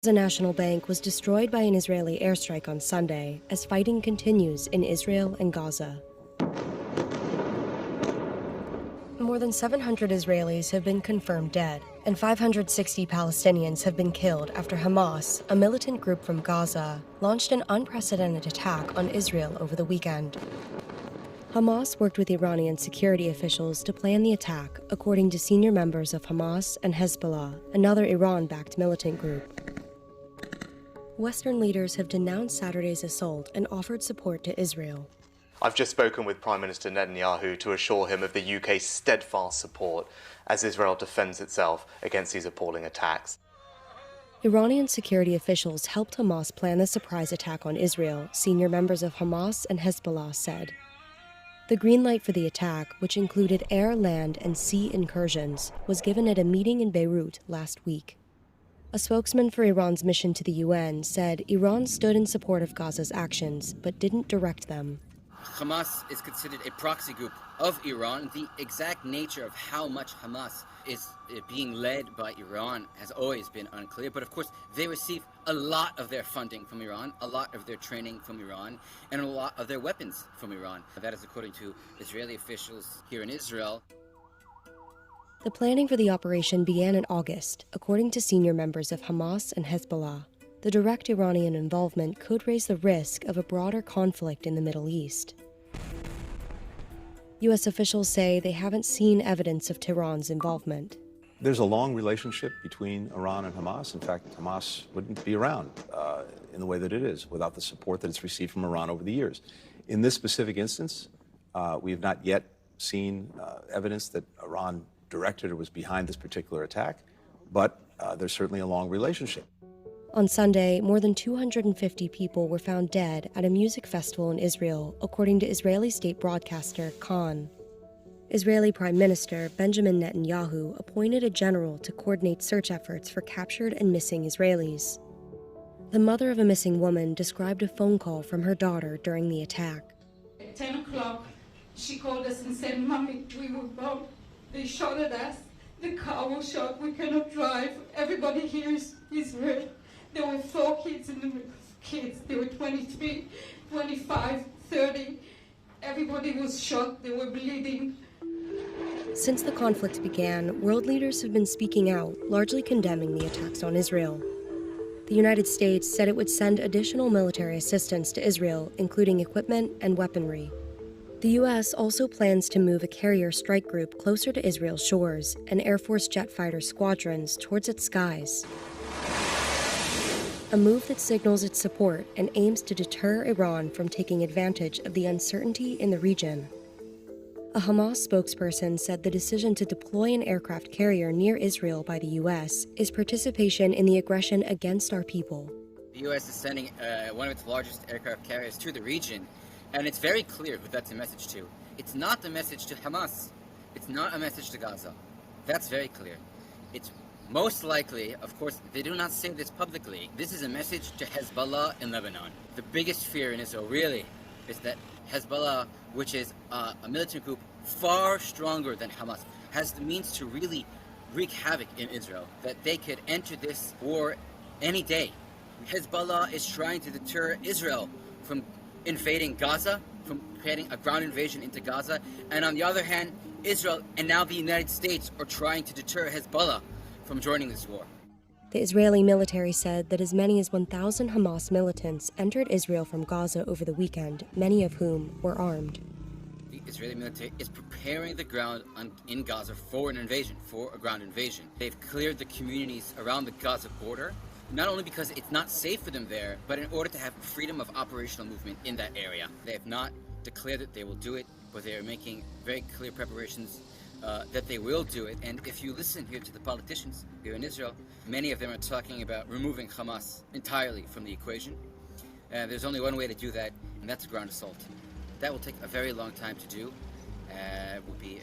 The National Bank was destroyed by an Israeli airstrike on Sunday as fighting continues in Israel and Gaza. More than 700 Israelis have been confirmed dead, and 560 Palestinians have been killed after Hamas, a militant group from Gaza, launched an unprecedented attack on Israel over the weekend. Hamas worked with Iranian security officials to plan the attack, according to senior members of Hamas and Hezbollah, another Iran-backed militant group. Western leaders have denounced Saturday's assault and offered support to Israel. I've just spoken with Prime Minister Netanyahu to assure him of the UK's steadfast support as Israel defends itself against these appalling attacks. Iranian security officials helped Hamas plan the surprise attack on Israel, senior members of Hamas and Hezbollah said. The green light for the attack, which included air, land, and sea incursions, was given at a meeting in Beirut last week. A spokesman for Iran's mission to the UN said Iran stood in support of Gaza's actions, but didn't direct them. Hamas is considered a proxy group of Iran. The exact nature of how much Hamas is being led by Iran has always been unclear. But of course, they receive a lot of their funding from Iran, a lot of their training from Iran, and a lot of their weapons from Iran. That is according to Israeli officials here in Israel. The planning for the operation began in August, according to senior members of Hamas and Hezbollah. The direct Iranian involvement could raise the risk of a broader conflict in the Middle East. U.S. officials say they haven't seen evidence of Tehran's involvement. There's a long relationship between Iran and Hamas. In fact, Hamas wouldn't be around in the way that it is without the support that it's received from Iran over the years. In this specific instance, we have not yet seen evidence that Iran directed or was behind this particular attack, but there's certainly a long relationship. On Sunday, more than 250 people were found dead at a music festival in Israel, according to Israeli state broadcaster Khan. Israeli Prime Minister Benjamin Netanyahu appointed a general to coordinate search efforts for captured and missing Israelis. The mother of a missing woman described a phone call from her daughter during the attack. At 10 o'clock, she called us and said, "Mommy, we were both. They shot at us. The car was shot. We cannot drive. Everybody here is hurt." There were 4 kids in the kids. They were 23, 25, 30. Everybody was shot. They were bleeding. Since the conflict began, world leaders have been speaking out, largely condemning the attacks on Israel. The United States said it would send additional military assistance to Israel, including equipment and weaponry. The U.S. also plans to move a carrier strike group closer to Israel's shores and Air Force jet fighter squadrons towards its skies. A move that signals its support and aims to deter Iran from taking advantage of the uncertainty in the region. A Hamas spokesperson said the decision to deploy an aircraft carrier near Israel by the U.S. is participation in the aggression against our people. The U.S. is sending one of its largest aircraft carriers to the region, and it's very clear who that's a message to. It's not the message to Hamas. It's not a message to Gaza. That's very clear. It's most likely, of course, they do not say this publicly, this is a message to Hezbollah in Lebanon. The biggest fear in Israel, really, is that Hezbollah, which is a militant group far stronger than Hamas, has the means to really wreak havoc in Israel, that they could enter this war any day. Hezbollah is trying to deter Israel from invading Gaza, from creating a ground invasion into Gaza, and on the other hand, Israel and now the United States are trying to deter Hezbollah from joining this war. The Israeli military said that as many as 1,000 Hamas militants entered Israel from Gaza over the weekend, many of whom were armed. The Israeli military is preparing the ground in Gaza for an invasion, for a ground invasion. They've cleared the communities around the Gaza border, not only because it's not safe for them there, but in order to have freedom of operational movement in that area. They have not declared that they will do it, but they are making very clear preparations that they will do it. And if you listen here to the politicians here in Israel, many of them are talking about removing Hamas entirely from the equation. There's only one way to do that, and that's a ground assault. That will take a very long time to do. It will be